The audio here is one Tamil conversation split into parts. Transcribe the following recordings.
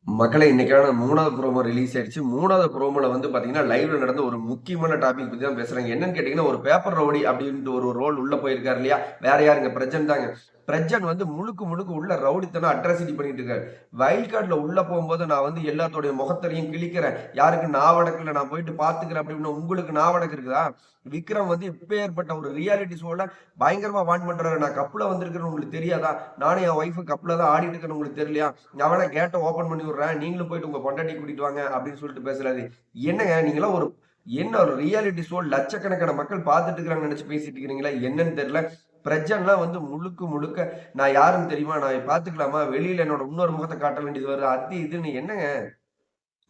மக்களே இன்னைக்கான 3வது ப்ரோமோ ரிலீஸ் ஆயிடுச்சு. 3வது ப்ரோமோல வந்து பாத்தீங்கன்னா, லைவ்ல நடந்த ஒரு முக்கியமான டாபிக் பத்தி தான் பேசுறாங்க. என்னன்னு கேட்டீங்கன்னா, ஒரு பேப்பர் ரவுடி அப்டின்ட்டு ஒரு ரோல் உள்ள போயிருக்காரு இல்லையா? வேற யாருங்க பிரஜன் தாங்க. பிரஜன் வந்து முழுக்க முழுக்க உள்ள ரவுடித்தனம், அட்ராசிட்டி பண்ணிட்டு இருக்காரு. வைல்ட் கார்ட்ல உள்ள போம்போது நான் வந்து எல்லாத்தோடைய முகத்திரையும் கிழிக்கிறேன். யாருக்கு நாவடக்கல நான் போயிட்டு பாத்துக்கிறேன் அப்டின்னு உங்களுக்கு நாவடக்கு இருக்குதா? விக்ரம் வந்து இப்பேற்பட்ட ஒரு ரியாலிட்டி ஷோல பயங்கரமா வார்ன் பண்றாரு. நான் கப்ல வந்திருக்கிறேன்னு உங்களுக்கு தெரியாதா? நானும் என் ஒய்ஃப் கப்ல தான் ஆடிட்டு இருக்கேன்னு உங்களுக்கு தெரியலையா? நான் வேணா கேட்ட ஓப்பன் பண்ணி விடுறேன். நீங்களும் போயிட்டு உங்க பொண்டாட்டிய கூட்டிட்டு வாங்க அப்படின்னு சொல்லிட்டு பேசுறாரு. என்னங்க நீங்கலாம் என்ன ஒரு ரியாலிட்டி ஷோ லட்சக்கணக்கான மக்கள் பார்த்துட்டு இருக்கிறாங்கன்னு நினைச்சு பேசிட்டு இருக்கிறீங்களா? என்னன்னு தெரியல. பிரஜன்லாம் வந்து முழுக்க முழுக்க நான் யாருன்னு தெரியுமா? நான் பார்த்துக்கலாமா? வெளியில என்னோட இன்னொரு முகத்த காட்ட வேண்டியது வருது. அது இதுன்னு என்னங்க?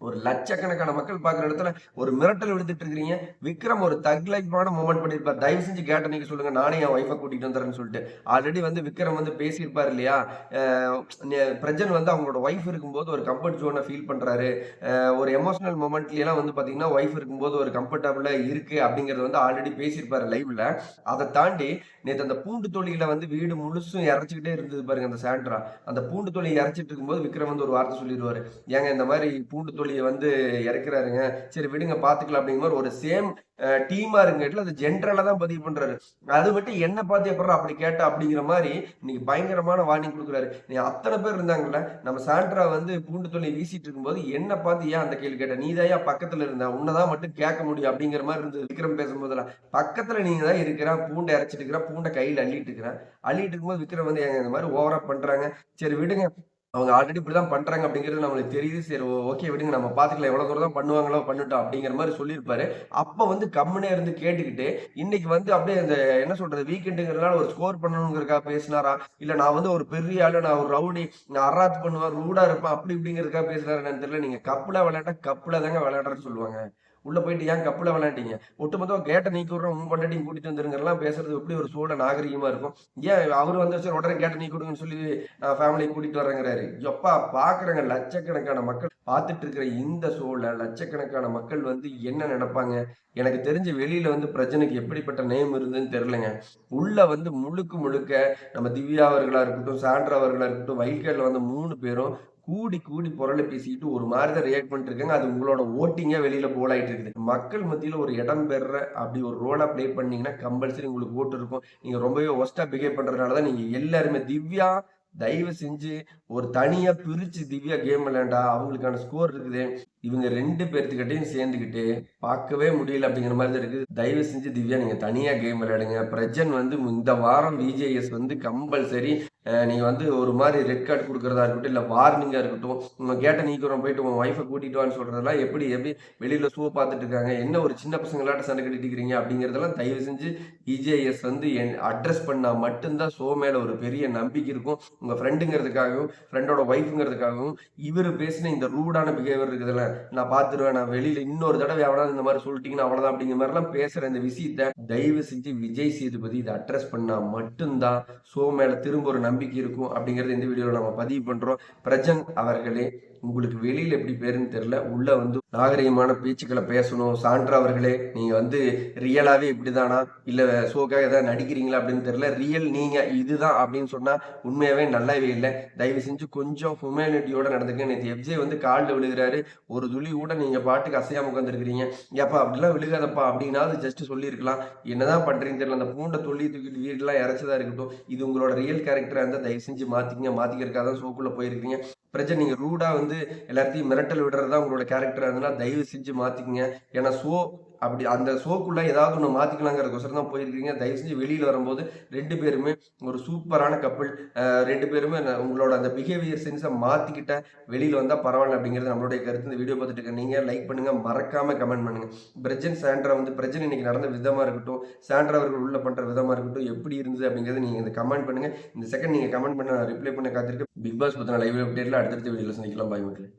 ஒரு லட்சக்கணக்கான மக்கள் பார்க்குற இடத்துல ஒரு மிரட்டல் விடுத்துட்டு இருக்கிறீங்க. விக்ரம் ஒரு தக் லைஃப்பான மொமெண்ட் பண்ணியிருப்பார். தயவு செஞ்சு கேட்ட நீங்க சொல்லுங்க. நானே என் ஒய்ஃப கூட்டிட்டு வந்துர்றேன்னு சொல்லிட்டு. ஆல்ரெடி வந்து விக்ரம் வந்து பேசியிருப்பார் இல்லையா? அ பிரஜன் வந்து அவங்களோட ஒய்ஃப் இருக்கும்போது ஒரு கம்ஃபர்ட் ஜோன ஃபீல் பண்றாரு. ஒரு எமோஷனல் மொமெண்ட்லலாம் வந்து பார்த்தீங்கன்னா, ஒய்ஃப் இருக்கும்போது ஒரு கம்ஃபர்டபுளா இருக்கு அப்படிங்கிறத வந்து ஆல்ரெடி பேசியிருப்பாரு லைவ்ல. அத தாண்டி நேத்து அந்த பூண்டு தொழியில வந்து வீடு முழுசும் இறைச்சுக்கிட்டே இருந்தது பாருங்க அந்த சாண்ட்ரா. அந்த பூண்டு தொழிய இறைச்சிட்டு இருக்கும்போது விக்ரம் வந்து ஒரு வார்த்தை சொல்லிருவாரு. ஏங்க இந்த மாரி பூண்டு தொழிய வந்து இறக்குறாருங்க. சரி விடுங்க பார்த்துக்கலாம் அப்படிங்கிற மாரி ஒரு சேம் டீமா இருக்கங்காட்டில அது ஜென்ரலா தான் பதிவு பண்றாரு. அது மட்டும் என்ன பார்த்து எப்புட்றா அப்படி கேட்ட அப்படிங்கிற மாரி இன்னைக்கு பயங்கரமான வார்னிங் குடுக்குறாரு. நீ அத்தன பேர் இருந்தாங்கல்ல, நம்ம சாண்ட்ரா வந்து பூண்டு தொழிய வீசிட்டு இருக்கும்போது என்ன பார்த்து ஏன் அந்த கேள்வி கேட்ட? நீ தான்யா பக்கத்துல இருந்த. உன்ன தான் மட்டும் கேட்க முடியும் அப்படிங்கிற மாரி இருந்தது விக்ரம் பேசும்போதெல்லாம். பக்கத்துல நீங்க தான் இருக்கிற. பூண்ட இறைச்சிட்டு இருக்கிற. பூண்ட கையில அள்ளிட்டு இருக்கிற. அள்ளிட்டு இருக்கும்போது விக்ரம் வந்து ஏங்க இந்த மாரி ஓவரா பண்றாங்க. சரி விடுங்க. அவங்க ஆல்ரெடி இப்படிதான் பண்றாங்க அப்படிங்கிறது நம்மளுக்கு தெரியுது. சரி ஓகே விடுங்க நம்ம பார்த்துக்கலாம். எவ்வளோ தூரம் தான் பண்ணுவாங்களோ பண்ணட்டும் அப்படிங்கிற மாரி சொல்லியிருப்பாரு. அப்ப வந்து கம்முனே இருந்து கேட்டுக்கிட்டு, இன்னைக்கு வந்து அப்படியே அந்த என்ன சொல்றது வீக்கெண்டுங்கிறதுனால ஒரு ஸ்கோர் பண்ணணுங்கிறதுக்காக பேசினாரா? இல்ல நான் வந்து ஒரு பெரிய ஆளு, நான் ஒரு ரவுடி, நான் அராத்து பண்ணுவேன், ரூடா இருப்பேன் அப்படி இப்படிங்கிறதுக்காக பேசுனாரா என்னன்னு தெரியல. நீங்க கப்ல விளையாண்டா கப்ல தாங்க விளையாடுறேன்னு சொல்லுவாங்க. உள்ள போயிட்டு ஏன் கப்ல விளையாண்டீங்க? ஒட்டுமொத்தமா கேட்ட நீக்கி விடுறோம், உன் பொண்டாட்டியும் கூட்டிட்டு வந்துருங்கலாம் பேசுறது எப்படி ஒரு சூழ நாகரிகமா இருக்கும்? ஏன் அவரு வந்து சரி உடனே கேட்ட நீக்கி விடுங்கன்னு சொல்லி ஃபேமிலிய கூட்டிட்டு வரேங்கிறாரு. எப்பா பார்க்குறேங்க லட்சக்கணக்கான மக்கள் பார்த்துட்டு இருக்கிற இந்த ஷோல லட்சக்கணக்கான மக்கள் வந்து என்ன நெனைப்பாங்க? எனக்கு தெரிஞ்சு வெளியில வந்து பிரஜனுக்கு எப்படிப்பட்ட நேம் இருந்ததுன்னு தெரியலங்க. உள்ள வந்து முழுக்க முழுக்க நம்ம திவ்யா அவர்களா இருக்கட்டும், சாண்ட்ரா அவர்களா இருக்கட்டும், வைல்ட் கார்ட்ல வந்த 3 பேரும் கூடி கூடி புரளி பேசிக்கிட்டு ஒரு மாரி தான் ரியாக்ட் பண்ணிட்டு இருக்காங்க. அது உங்களோட வோட்டிங்கா வெளியில போல் ஆயிட்டு இருக்குது. மக்கள் மத்தியில ஒரு இடம் பெற அப்படி ஒரு ரோலா ப்ளே பண்ணீங்கன்னா, கம்பல்சரி உங்களுக்கு ஓட்டு இருக்கும். நீங்க ரொம்பவே வொர்ஸ்ட்டா பிஹேவ் பண்றதுனால தான் நீங்க எல்லாருமே திவ்யா தயவு செஞ்சு ஒரு தனியா பிரிச்சு திவ்யா கேம் விளையாண்டா அவங்களுக்கான ஸ்கோர் இருக்குது. இவங்க 2 பேத்துக்கிட்டயும் சேர்ந்துக்கிட்டு பார்க்கவே முடியல அப்படிங்கிற மாரி தான் இருக்குது. தயவு செஞ்சு திவ்யா நீங்க தனியா கேம் விளையாடுங்க. பிரஜன் வந்து இந்த வாரம் விஜேஎஸ் வந்து கம்பல்சரி நீங்க வந்து ஒரு மாரி ரெட் கார்ட் குடுக்குறதா இருக்கட்டும், இல்ல வார்னிங்கா இருக்கட்டும், உங்க கேட்ட நீக்குறோம் போயிட்டு உன் ஒய்ஃப கூட்டிட்டு வான்னு சொல்றதெல்லாம் எப்படி எப்படி வெளியில ஷோ பார்த்துட்டு இருக்காங்க. என்ன ஒரு சின்ன பசங்களாட்ட சண்டை கட்டிட்டு இருக்கிறீங்க அப்படிங்கிறதெல்லாம் தயவு செஞ்சு விஜேஎஸ் வந்து அட்ரஸ் பண்ணா மட்டும் தான் ஷோ மேல ஒரு பெரிய நம்பிக்கை இருக்கும். உங்க ஃப்ரெண்டுங்கிறதுக்காகவும், ஃப்ரெண்டோட ஒய்ஃப்ங்கிறதுக்காகவும், இவரு பேசின இந்த ரூடான பிஹேவியர் இருக்குதுல்ல, நான் பார்த்துருவேன். நான் வெளியில இன்னொரு தடவ எவனாவது இந்த மாரி சொல்லிட்டீங்கன்னா அவ்வளோதான் அப்படிங்கிற மாரிலாம் பேசுற இந்த விஷயத்த தயவு செஞ்சு விஜய் சேதுபதி இத அட்ரஸ் பண்ணா மட்டும் தான் ஷோ மேல திரும்ப ஒரு நம்பிக்கை இருக்கும் அப்படிங்கிறத இந்த வீடியோல நம்ம பதிவு பண்றோம். பிரஜன் அவர்களே, உங்களுக்கு வெளியில எப்படி பேருன்னு தெரியல. உள்ள வந்து நாகரிகமான பேச்சுக்கள பேசணும். சாண்ட்ரா அவர்களே, நீங்க வந்து ரியலாவே இப்படிதானா? இல்ல ஷோக்காக ஏதாவது நடிக்கிறீங்களா அப்படின்னு தெரியல. ரியல் நீங்க இதுதான் அப்படின்னு சொன்னா உண்மையாவே நல்லாவே இல்ல. தயவு செஞ்சு கொஞ்சம் ஹியூமனிட்டியோட நடந்துக்கங்க. நேத்து எஃப்ஜே வந்து கால்ல விழுகுறாரு. ஒரு துளி கூட நீங்க பாட்டுக்கு அசையாம உட்கார்ந்திருக்கிறீங்க. "ஏப்பா அப்படிலாம் விழுகாதப்பா" அப்படின்னாவது ஜஸ்ட் சொல்லியிருக்கலாம். என்னதான் பண்றீங்கன்னு தெரியல. அந்த பூண்ட துள்ளி தூக்கிட்டு வீடுலாம் இறைச்சதா இருக்கட்டும். இது உங்களோட ரியல் கேரக்டரா இருந்தா தயவு செஞ்சு மாத்திக்கங்க. மாத்திக்கிறதுக்காக தான் ஷோக்குள்ள போயிருக்கீங்க. பிரச்சனை நீங்க ரூடா வந்து எல்லாத்தையும் மிரட்டல் விடுறது தான் உங்களோட கேரக்டரா இருந்ததுன்னா தயவு செஞ்சு மாத்திக்கங்க. ஏன்னா அப்படி அந்த ஷோக்குள்ள ஏதாவது ஒண்ணு மாத்திக்கலாங்கிறதுக்கோசரம் தான் போயிருக்கீங்க. தயவு செஞ்சு வெளியில வரும்போது 2 பேருமே ஒரு சூப்பரான கப்பிள். 2 பேருமே உங்களோட அந்த பிஹேவியர் சென்ஸ மாத்திக்கிட்ட வெளியில வந்தா பரவால்ல அப்படிங்கிறது நம்மளுடைய கருத்து. இந்த வீடியோ பார்த்துட்டு இருக்க நீங்க லைக் பண்ணுங்க. மறக்காம கமெண்ட் பண்ணுங்க. பிரஜன், சாண்ட்ரா வந்து பிரஜன் இன்னைக்கு நடந்த விதமா இருக்கட்டும், சாண்ட்ரா அவர்கள் உள்ள பண்ற விதமா இருக்கட்டும், எப்படி இருந்தது அப்படிங்கிறத நீங்க இந்த கமெண்ட் பண்ணுங்க. இந்த செகண்ட் நீங்க கமெண்ட் பண்ண நான் ரிப்ளை பண்ண காத்திருக்கேன். பிக் பாஸ் பத்தின லைவ் அப்டேட்ல அடுத்தடுத்த வீடியோல சந்திக்கலாம். பாய் மக்களே.